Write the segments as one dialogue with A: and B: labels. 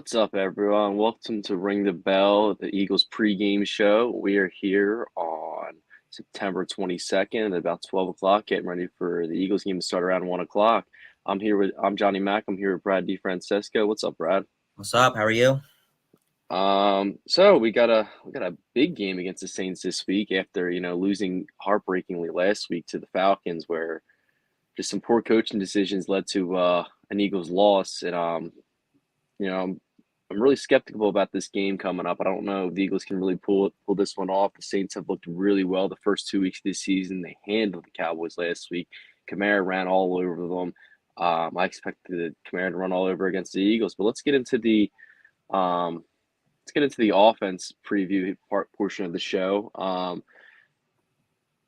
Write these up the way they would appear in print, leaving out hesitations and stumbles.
A: What's up, everyone? Welcome to Ring the Bell, the Eagles pregame show. We are here on September 22nd at about 12 o'clock, getting ready for the Eagles game to start around 1 o'clock. I'm Johnny Mack. I'm here with Brad DeFrancesco. What's up, Brad?
B: What's up? How are you?
A: So we got a big game against the Saints this week after, losing heartbreakingly last week to the Falcons, where just some poor coaching decisions led to an Eagles loss. And I'm really skeptical about this game coming up. I don't know if the Eagles can really pull this one off. The Saints have looked really well the first 2 weeks of this season. They handled the Cowboys last week. Kamara ran all over them. I expected Kamara to run all over against the Eagles. But let's get into the offense preview portion of the show.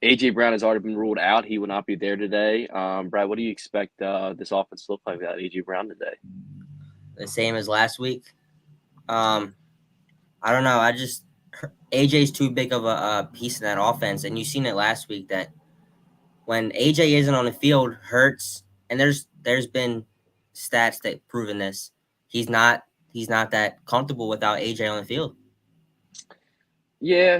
A: AJ Brown has already been ruled out. He will not be there today. Brad, what do you expect this offense to look like without AJ Brown today?
B: The same as last week. I don't know. AJ's too big of a piece in that offense, and you've seen it last week that when AJ isn't on the field, Hurts, and there's been stats that proven this. He's not that comfortable without AJ on the field.
A: Yeah,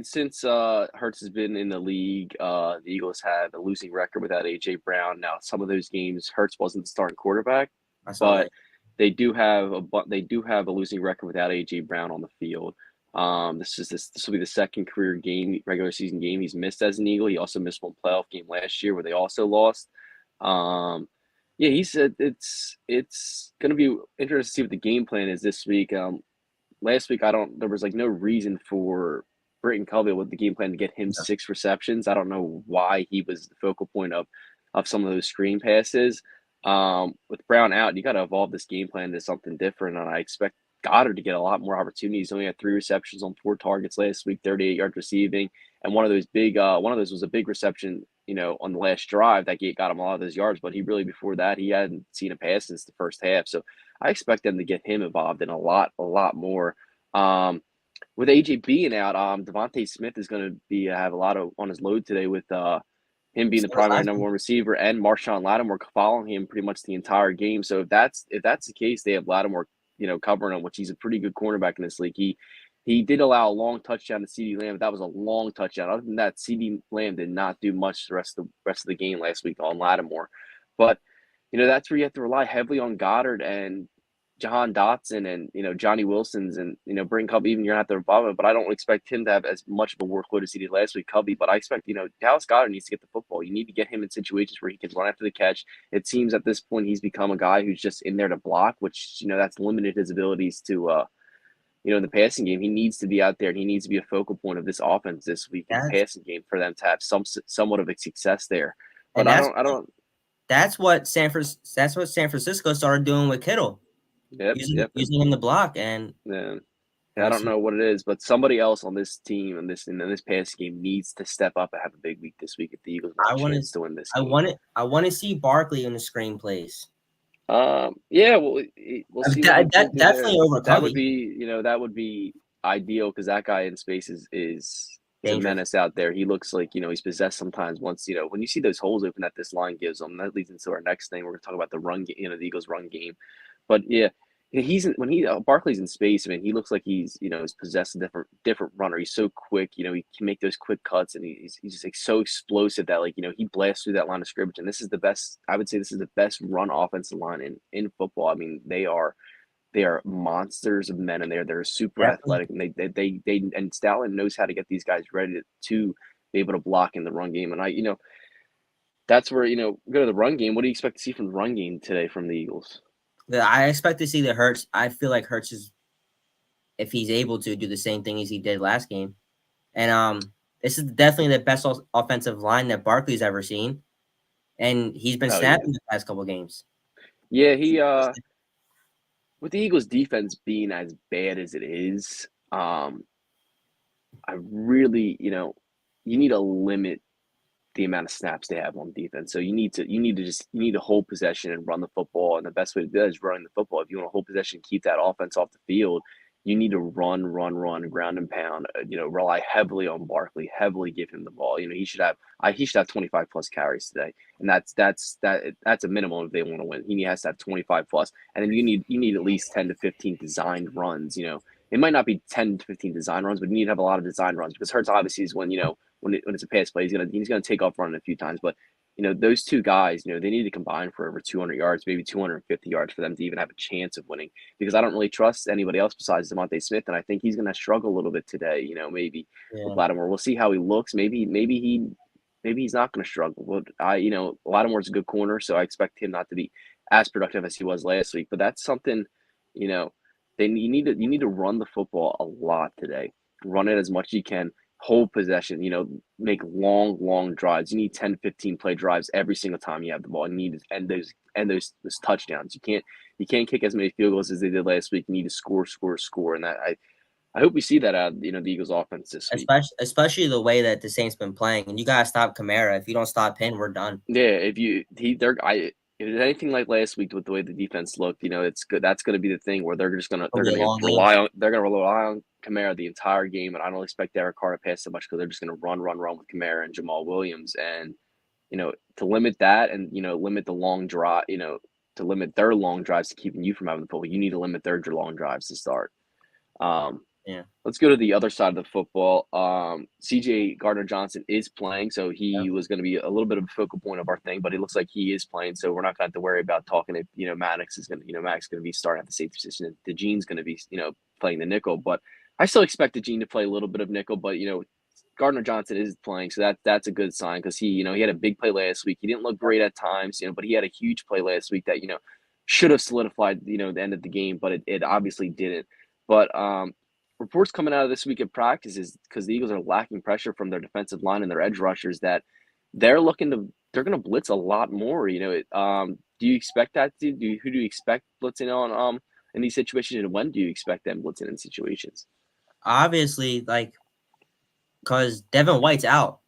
A: since Hurts has been in the league, the Eagles have a losing record without AJ Brown. Now, some of those games, Hurts wasn't the starting quarterback,
B: I saw
A: but
B: that.
A: they do have a losing record without AJ Brown on the field. This will be the second career game, regular season game he's missed as an Eagle. He also missed one playoff game last year where they also lost. Yeah, he said it's going to be interesting to see what the game plan is this week. Last week there was no reason for Britton Covey with the game plan to get him 6 receptions. I don't know why he was the focal point of some of those screen passes. With Brown out, you got to evolve this game plan to something different, and I expect Goddard to get a lot more opportunities. He only had 3 receptions on 4 targets last week, 38 yards receiving, and one of those was a big reception, on the last drive that got him a lot of those yards. But before that, he hadn't seen a pass since the first half. So I expect them to get him involved in a lot more. With AJ being out, Devontae Smith is going to have a lot on his load today with him being the primary number one receiver and Marshawn Lattimore following him pretty much the entire game. So if that's the case, they have Lattimore, covering him, which he's a pretty good cornerback in this league. He did allow a long touchdown to CeeDee Lamb, but that was a long touchdown. Other than that, CeeDee Lamb did not do much the rest of the game last week on Lattimore. But that's where you have to rely heavily on Goddard and Jahan Dotson and Johnny Wilson's and Bring Covey. Even you're gonna have to involve him, but I don't expect him to have as much of a workload as he did last week, Covey. But I expect Dallas Goddard needs to get the football. You need to get him in situations where he can run after the catch. It seems at this point he's become a guy who's just in there to block, which that's limited his abilities to in the passing game. He needs to be out there and he needs to be a focal point of this offense this week in the passing game for them to have somewhat of a success there. But
B: That's what San Francisco started doing with Kittle. Using him to block, and
A: I don't know what it is, but somebody else on this team and this passing game needs to step up and have a big week this week if the Eagles want a chance to win this game.
B: I want to see Barkley in the screenplays.
A: Yeah, we'll see.
B: Definitely over Covey.
A: That would be ideal because that guy in space is a menace out there. He looks like he's possessed sometimes. Once when you see those holes open that this line gives them, that leads into our next thing. We're gonna talk about the run game, the Eagles' run game. But yeah, Barkley's in space. I mean, he looks like he's possessed a different runner. He's so quick. He can make those quick cuts, and he's just so explosive that he blasts through that line of scrimmage. And this is the best. I would say this is the best run offensive line in football. I mean, they are monsters of men, and they're super athletic, and they and Stalin knows how to get these guys ready to be able to block in the run game. And that's where go to the run game. What do you expect to see from the run game today from the Eagles?
B: I expect to see the Hurts. I feel like Hurts is, if he's able to do the same thing as he did last game. And this is definitely the best offensive line that Barkley's ever seen. And he's been snapping the past couple of games.
A: Yeah, he with the Eagles defense being as bad as it is, I really, you need to limit the amount of snaps they have on defense. So you need to hold possession and run the football. And the best way to do that is running the football. If you want to hold possession, keep that offense off the field, you need to run, ground and pound. Rely heavily on Barkley, heavily give him the ball. He should have 25 plus carries today, and that's a minimum if they want to win. He has to have 25 plus, and then you need at least 10 to 15 designed runs. It might not be 10 to 15 design runs, but you need to have a lot of design runs because Hurts obviously is when it's a pass play, he's gonna take off running a few times, but those two guys, they need to combine for over 200 yards, maybe 250 yards for them to even have a chance of winning. Because I don't really trust anybody else besides Devontae Smith, and I think he's going to struggle a little bit today. Maybe with
B: Yeah.
A: Lattimore, we'll see how he looks. Maybe he's not going to struggle. But Lattimore's a good corner, so I expect him not to be as productive as he was last week. But that's something, you know, you need to run the football a lot today. Run it as much as you can. Hold possession, make long drives. You need 10, 15 play drives every single time you have the ball. You need to end those touchdowns. You can't kick as many field goals as they did last week. You need to score. And I hope we see that out of, the Eagles offense this week.
B: Especially the way that the Saints been playing, and you gotta stop Kamara. If you don't stop him, we're done.
A: Yeah, if it's anything like last week with the way the defense looked, it's good. That's going to be the thing where they're just gonna
B: It'll
A: they're
B: be a
A: gonna
B: long game.
A: rely on Kamara the entire game, and I don't expect Derek Carr to pass so much because they're just gonna run with Kamara and Jamal Williams, and to limit that and limit the long drive, to limit their long drives to keeping you from having the football, you need to limit their long drives to start. Um,
B: Yeah.
A: let's go to the other side of the football. CJ Gardner-Johnson is playing, so
B: Yeah.
A: he was going to be a little bit of a focal point of our thing, but it looks like he is playing, so we're not going to have to worry about talking if Maddox is going to Maddox going to be starting at the safety position, and DeJean's going to be playing the nickel, but I still expect DeJean to play a little bit of nickel, but Gardner Johnson is playing, so that's a good sign because he had a big play last week. He didn't look great at times, but he had a huge play last week that should have solidified the end of the game, but it obviously didn't. But reports coming out of this week of practice is because the Eagles are lacking pressure from their defensive line and their edge rushers that they're going to blitz a lot more. Do you expect that? Who do you expect blitzing on in these situations, and when do you expect them blitzing in situations?
B: Obviously, because Devin White's out,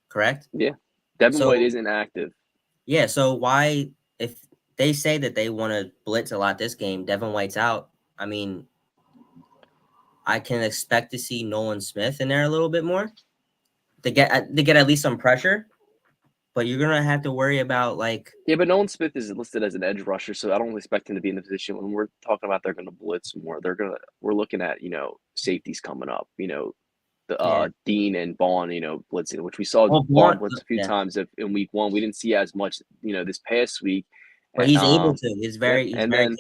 B: correct?
A: Yeah, Devin White
B: So
A: isn't active.
B: yeah, so why if they say that they want to blitz a lot this game, Devin White's out. I mean, I can expect to see Nolan Smith in there a little bit more to get at least some pressure, but you're gonna have to worry about
A: Yeah, but Nolan Smith is listed as an edge rusher, so I don't expect him to be in the position when we're talking about they're going to blitz more. We're looking at safeties coming up. The
B: yeah.
A: Dean and Vaughn, blitzing, which we saw
B: Well,
A: Vaughn
B: Blunt,
A: blitz a few
B: yeah,
A: times in week one. We didn't see as much, this past week.
B: but
A: And,
B: he's able to.
A: yeah,
B: He's
A: and
B: very
A: then
B: capable.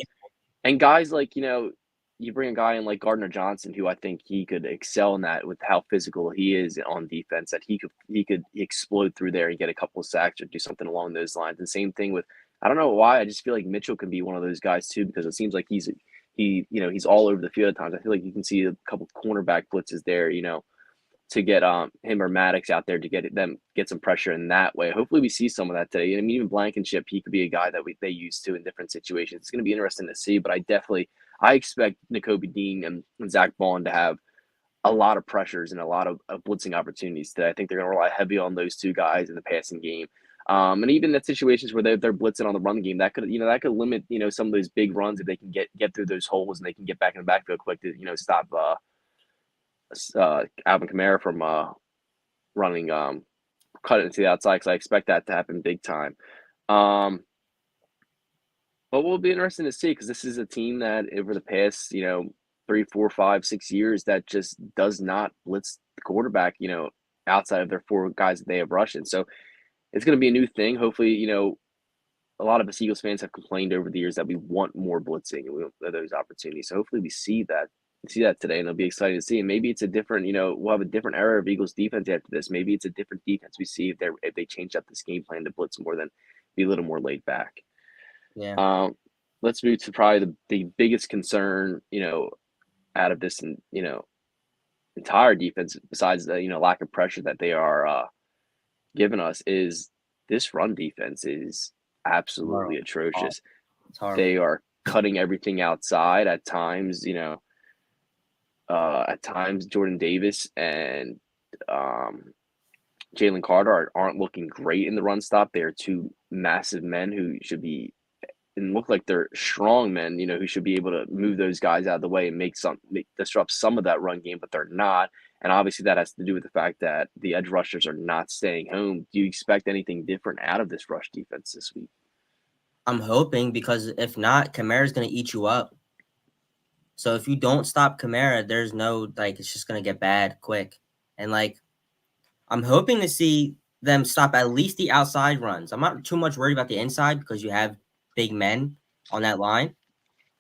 A: and guys like, you bring a guy in like Gardner Johnson, who I think he could excel in that with how physical he is on defense, that he could explode through there and get a couple of sacks or do something along those lines. And same thing with, I don't know why, I just feel like Mitchell can be one of those guys too, because it seems like he's all over the field at times. I feel like you can see a couple cornerback blitzes there, to get him or Maddox out there to get some pressure in that way. Hopefully we see some of that today. I mean, even Blankenship, he could be a guy that they use to in different situations. It's going to be interesting to see, but I expect Nakobe Dean and Zach Bond to have a lot of pressures and a lot of blitzing opportunities today. I think they're going to rely heavy on those two guys in the passing game. And even in situations where they're blitzing on the run game, that could limit some of those big runs if they can get through those holes and they can get back in the backfield quick to stop Alvin Kamara from running cut it into the outside, because I expect that to happen big time. But will be interesting to see, because this is a team that over the past 3, 4, 5, 6 years that just does not blitz the quarterback outside of their four guys that they have rushing. So it's going to be a new thing. Hopefully, a lot of us Eagles fans have complained over the years that we want more blitzing and we want those opportunities. So hopefully we see that today, and it'll be exciting to see. And maybe it's a different, we'll have a different era of Eagles defense after this. Maybe it's a different defense we see if they change up this game plan to blitz more than be a little more laid back.
B: Yeah.
A: Um, let's move to probably the biggest concern, out of this, entire defense, besides the lack of pressure that they are giving us, is this run defense is absolutely
B: Horrible.
A: atrocious.
B: It's horrible.
A: They are cutting everything outside at times. At times Jordan Davis and Jalen Carter aren't looking great in the run stop. They are two massive men who should be and look like they're strong men, who should be able to move those guys out of the way and disrupt some of that run game, but they're not. And obviously that has to do with the fact that the edge rushers are not staying home. Do you expect anything different out of this rush defense this week?
B: I'm hoping, because if not, Kamara's going to eat you up. So if you don't stop Kamara, there's no, like, it's just going to get bad quick. And, like, I'm hoping to see them stop at least the outside runs. I'm not too much worried about the inside because you have big men on that line.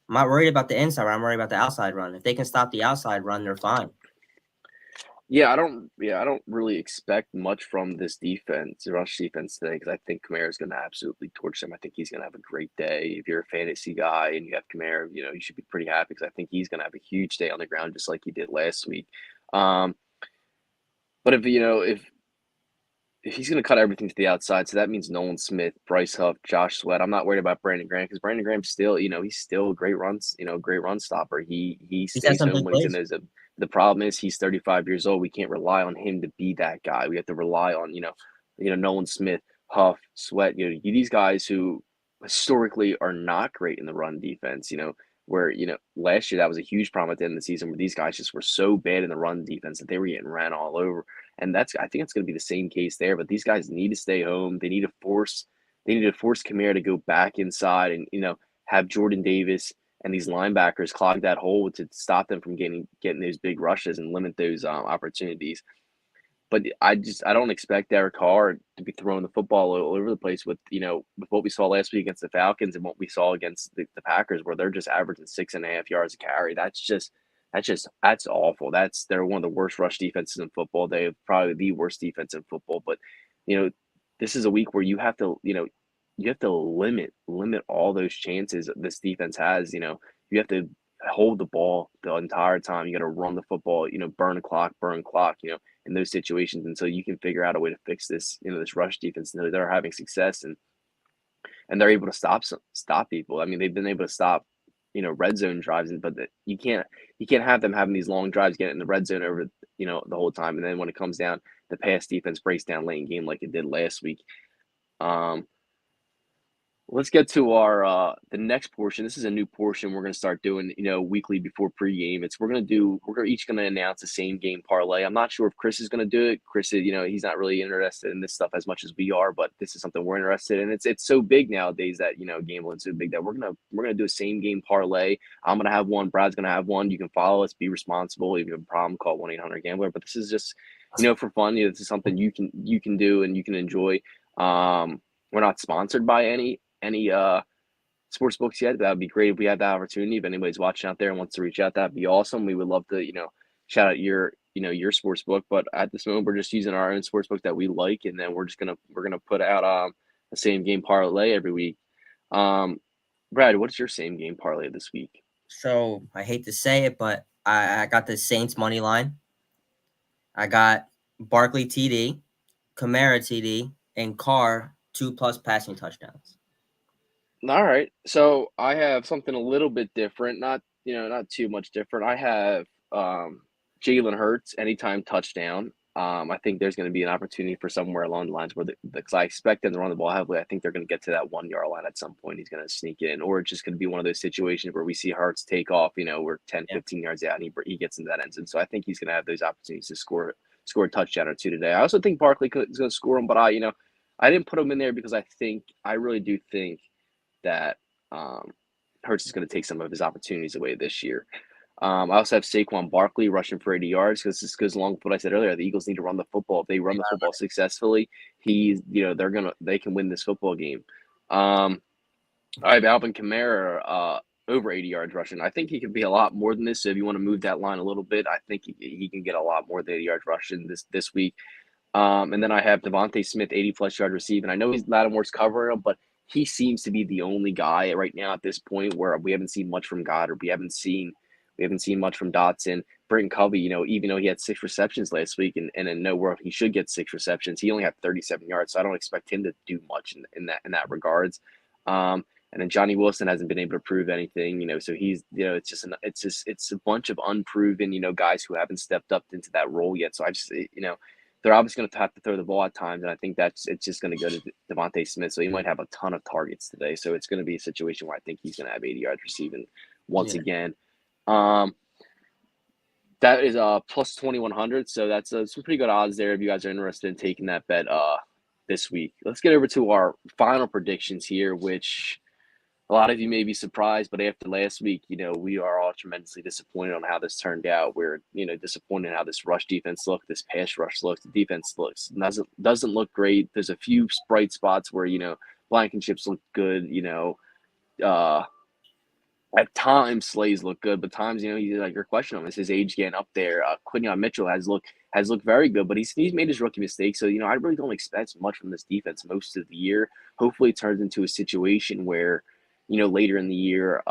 B: I'm not worried about the inside run. I'm worried about the outside run. If they can stop the outside run, they're fine.
A: I don't really expect much from this defense, rush defense today, because I think Kamara is going to absolutely torch them. I think he's going to have a great day. If you're a fantasy guy and you have Kamara, you should be pretty happy because I think he's going to have a huge day on the ground, just like he did last week. Um, but if he's going to cut everything to the outside, so that means Nolan Smith, Bryce Huff, Josh Sweat. I'm not worried about Brandon Graham because Brandon Graham's still, he's still a great great run stopper. He
B: He's had
A: stays
B: some
A: home
B: big
A: when he's in
B: plays.
A: those. The problem is he's 35 years old. We can't rely on him to be that guy. We have to rely on Nolan Smith, Huff, Sweat. These guys who historically are not great in the run defense. Where last year that was a huge problem at the end of the season where these guys just were so bad in the run defense that they were getting ran all over. And I think it's going to be the same case there. But these guys need to stay home. They need to force Kamara to go back inside and have Jordan Davis and these linebackers clog that hole to stop them from getting those big rushes and limit those opportunities. But I don't expect Derek Carr to be throwing the football all over the place with with what we saw last week against the Falcons and what we saw against the Packers, where they're just averaging 6.5 yards a carry. That's awful. They're one of the worst rush defenses in football. They have probably the worst defense in football. But this is a week where you have to limit all those chances this defense has. You have to hold the ball the entire time. You got to run the football. Burn clock. In those situations until you can figure out a way to fix this rush defense. They're having success and they're able to stop people. I mean, they've been able to stop red zone drives, but you can't have them having these long drives getting in the red zone over the whole time. And then when it comes down, the pass defense breaks down late in game like it did last week. Let's get to our the next portion. This is a new portion we're going to start doing, weekly before pregame. We're each going to announce the same game parlay. I'm not sure if Chris is going to do it. Chris is, he's not really interested in this stuff as much as we are, but this is something we're interested in. It's so big nowadays that gambling's so big that we're gonna do a same game parlay. I'm gonna have one. Brad's gonna have one. You can follow us. Be responsible. If you have a problem, call 1-800-GAMBLER. But this is just for fun. This is something you can do and you can enjoy. We're not sponsored by any sports books yet. That would be great if we had that opportunity. If anybody's watching out there and wants to reach out, that'd be awesome. We would love to, shout out your sports book. But at this moment, we're just using our own sports book that we like, and then we're gonna put out the same game parlay every week. Brad, what's your same game parlay this week?
B: So I hate to say it, but I got the Saints money line. I got Barkley TD, Kamara TD, and Carr 2+ passing touchdowns.
A: All right. So I have something a little bit different, not too much different. I have Jalen Hurts anytime touchdown. I think there's going to be an opportunity for somewhere along the lines where because I expect them to run the ball heavily. I think they're going to get to that 1 yard line at some point. He's going to sneak in, or it's just going to be one of those situations where we see Hurts take off. We're 10, 15 yards out, and he gets into that end zone. So I think he's going to have those opportunities to score a touchdown or two today. I also think Barkley is going to score them, but I didn't put him in there because I really do think that Hurts is going to take some of his opportunities away this year. I also have Saquon Barkley rushing for 80 yards because this goes along with what I said earlier. The Eagles need to run the football. If they run the football successfully, they can win this football game. I have Alvin Kamara over 80 yards rushing. I think he could be a lot more than this. So if you want to move that line a little bit, I think he can get a lot more than 80 yards rushing this week. And then I have Devontae Smith 80+ yard receiving. I know Lattimore's covering him, but he seems to be the only guy right now at this point where we haven't seen much from Goddard. We haven't seen much from Dotson. Britton Covey, even though he had 6 receptions last week, and in no world he should get 6 receptions, he only had 37 yards. So I don't expect him to do much in that regards. And then Johnny Wilson hasn't been able to prove anything, so he's, it's a bunch of unproven, guys who haven't stepped up into that role yet. So I just, they're obviously going to have to throw the ball at times, and I think it's just going to go to Devontae Smith. So he might have a ton of targets today. So it's going to be a situation where I think he's going to have 80 yards receiving once again. That is plus 2,100. So that's some pretty good odds there if you guys are interested in taking that bet this week. Let's get over to our final predictions here, which a lot of you may be surprised, but after last week, we are all tremendously disappointed on how this turned out. We're, disappointed in how this rush defense looked, this pass rush looks, the defense doesn't look great. There's a few bright spots where, Blankenship's look good, at times Slays look good, but times, you're questioning him. Is his age getting up there? Quinion Mitchell has looked very good, but he's made his rookie mistakes. So, I really don't expect much from this defense most of the year. Hopefully it turns into a situation where, later in the year,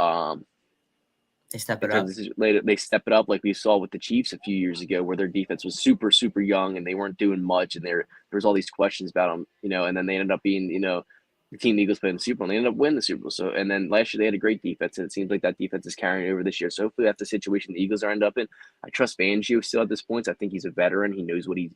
B: they step it up.
A: They step it up like we saw with the Chiefs a few years ago, where their defense was super, super young and they weren't doing much, and there was all these questions about them, and then they ended up being, the team the Eagles played in the Super Bowl, and they ended up winning the Super Bowl. So, and then last year they had a great defense, and it seems like that defense is carrying over this year. So hopefully that's the situation the Eagles are end up in. I trust Fangio still at this point. I think he's a veteran. He knows what he's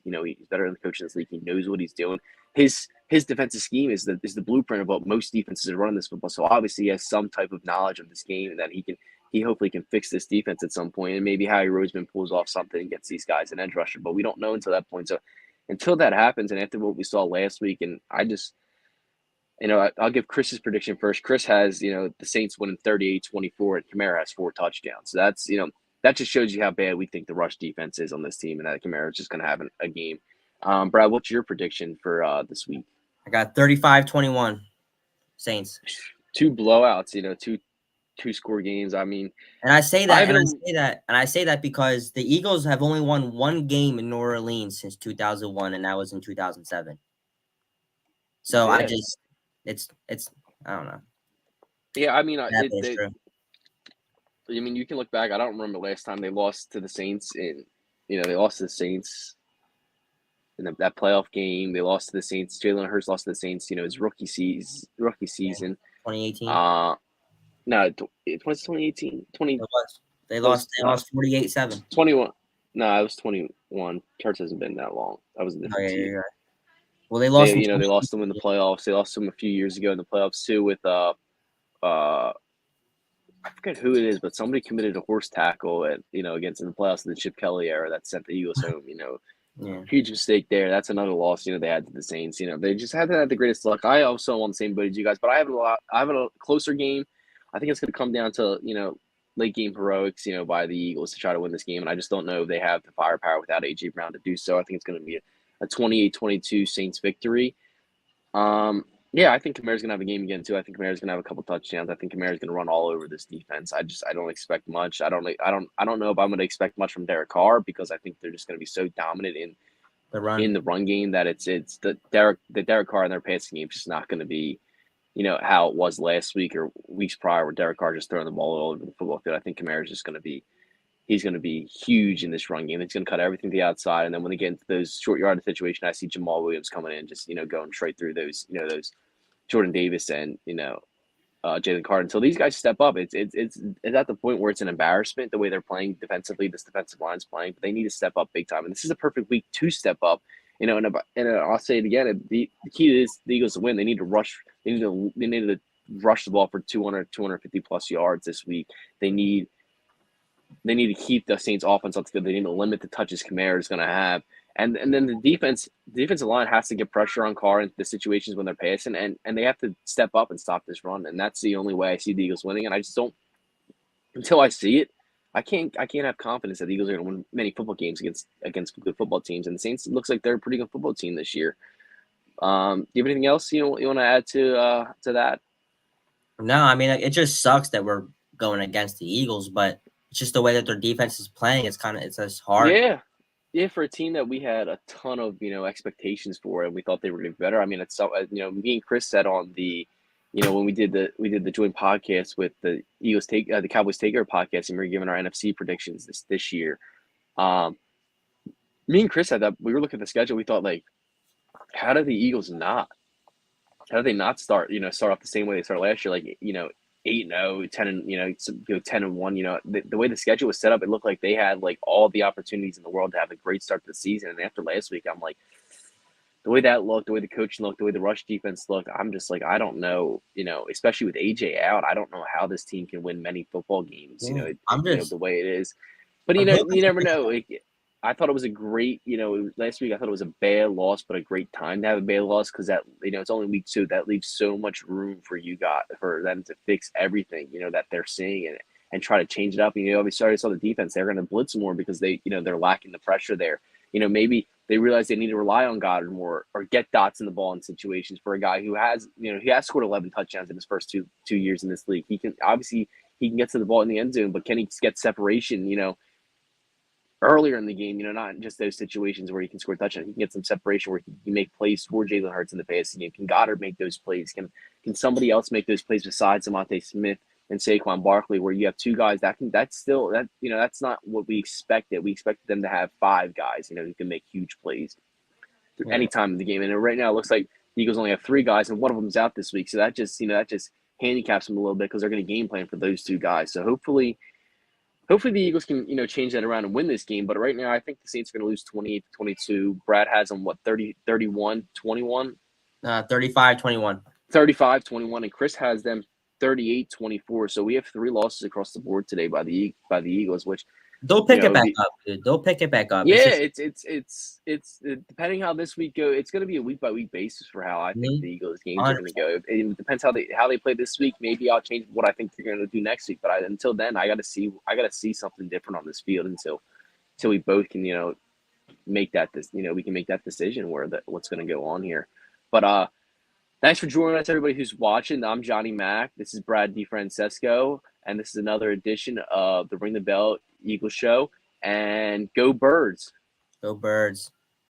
A: better than the coach in this league. He knows what he's doing. His defensive scheme is the blueprint of what most defenses are running this football. So obviously he has some type of knowledge of this game, and that he hopefully can fix this defense at some point. And maybe Howie Roseman pulls off something and gets these guys an edge rusher, but we don't know until that point. So until that happens, and after what we saw last week, and I'll give Chris's prediction first. Chris has, the Saints winning 38-24, and Kamara has 4 touchdowns. So that's, that just shows you how bad we think the rush defense is on this team, and that Kamara is just going to have a game. Brad, what's your prediction for this week?
B: I got 35-21 Saints.
A: 2 blowouts, 2-score games. I mean,
B: and I say that because the Eagles have only won 1 game in New Orleans since 2001, and that was in 2007. So yeah. It's I don't know.
A: Yeah, I mean,
B: true.
A: I mean, you can look back. I don't remember last time they lost to the Saints they lost to the Saints in that playoff game. They lost to the Saints. Jalen Hurts lost to the Saints. His rookie season.
B: 2018.
A: No, it was 2018.
B: They lost 48-7.
A: 21. No, it was 21. Hurts hasn't been that long. That was a different team.
B: Yeah. Well, they lost.
A: They lost them in the playoffs. They lost them a few years ago in the playoffs too. With I forget who it is, but somebody committed a horse tackle against in the playoffs in the Chip Kelly era that sent the Eagles home.
B: Yeah.
A: Huge mistake there. That's another loss. They had to the Saints. They just haven't had the greatest luck. I also am on the same boat as you guys, but I have a closer game. I think it's going to come down to late game heroics by the Eagles to try to win this game, and I just don't know if they have the firepower without AJ Brown to do so. I think it's going to be a 28-22 Saints victory. Yeah, I think Kamara's gonna have a game again too. I think Kamara's gonna have a couple touchdowns. I think Kamara's gonna run all over this defense. I don't expect much. I don't know if I'm gonna expect much from Derek Carr, because I think they're just gonna be so dominant in the run game that it's the Derek Carr in their passing game is just not gonna be how it was last week or weeks prior, where Derek Carr just throwing the ball all over the football field. I think Kamara's just gonna be huge in this run game. It's going to cut everything to the outside. And then when they get into those short yardage situation, I see Jamal Williams coming in, just, going straight through those Jordan Davis and, Jalen Carter. Until these guys step up, it's at the point where it's an embarrassment the way they're playing defensively. This defensive line's playing, but they need to step up big time. And this is a perfect week to step up. And I'll say it again. The key is the Eagles to win. They need to rush. They need to rush the ball for 250 plus yards this week. They need to keep the Saints offense up good. They need to limit the touches Kamara is going to have. And then the defensive line has to get pressure on Carr in the situations when they're passing, and they have to step up and stop this run. And that's the only way I see the Eagles winning. And I just don't, until I see it, I can't have confidence that the Eagles are going to win many football games against good football teams. And the Saints, it looks like they're a pretty good football team this year. Do you have anything else you want to add to that?
B: No, I mean, it just sucks that we're going against the Eagles, but it's just the way that their defense is playing. It's just hard.
A: Yeah, for a team that we had a ton of expectations for, and we thought they were going to be better. I mean, it's me and Chris said on the when we did the joint podcast with the Eagles the Cowboys Takeover podcast, and we were giving our NFC predictions this year. Me and Chris said that we were looking at the schedule. We thought, like, how do they not start off the same way they started last year? Like, 8-0, 10 and 10-1. The way the schedule was set up, it looked like they had like all the opportunities in the world to have a great start to the season. And after last week, I'm like, the way that looked, the way the coaching looked, the way the rush defense looked, I'm just like, I don't know, especially with AJ out, I don't know how this team can win many football games.
B: Yeah, I'm
A: The
B: just
A: way it is, but
B: I'm hoping.
A: you never know. I thought it was a great, last week I thought it was a bad loss, but a great time to have a bad loss because that, it's only week 2. That leaves so much room for them to fix everything, that they're seeing and try to change it up. We started saw the defense; they're going to blitz more because they're lacking the pressure there. Maybe they realize they need to rely on Goddard more or get dots in the ball in situations for a guy who has, he has scored 11 touchdowns in his first two years in this league. He can get to the ball in the end zone, but can he get separation, earlier in the game, not just those situations where he can score touchdowns. He can get some separation where he can make plays for Jalen Hurts in the passing game. Can Goddard make those plays? Can somebody else make those plays besides Devontae Smith and Saquon Barkley, where you have 2 guys that's not what we expected. We expected them to have 5 guys, who can make huge plays through any
B: Yeah.
A: time in the game. And right now it looks like the Eagles only have 3 guys, and one of them's out this week. So that just handicaps them a little bit because they're going to game plan for those 2 guys. So hopefully the Eagles can, change that around and win this game. But right now, I think the Saints are going to lose 28-22. Brad has them, 31, 21?
B: 35-21.
A: 35-21, and Chris has them 38-24. So we have 3 losses across the board today by the Eagles, which
B: They'll pick it back up, dude. They'll pick it back up.
A: yeah, it's depending how this week go. It's going to be a week by week basis for how I think the Eagles games are going to go. It depends how they play this week. Maybe I'll change what I think they're going to do next week. But until then, I got to see something different on this field until we both can make that we can make that decision where what's going to go on here. But thanks for joining us, everybody who's watching. I'm Johnny Mack. This is Brad DeFrancesco, and this is another edition of the Ring the Bell Eagles Show. And go Birds.
B: Go Birds.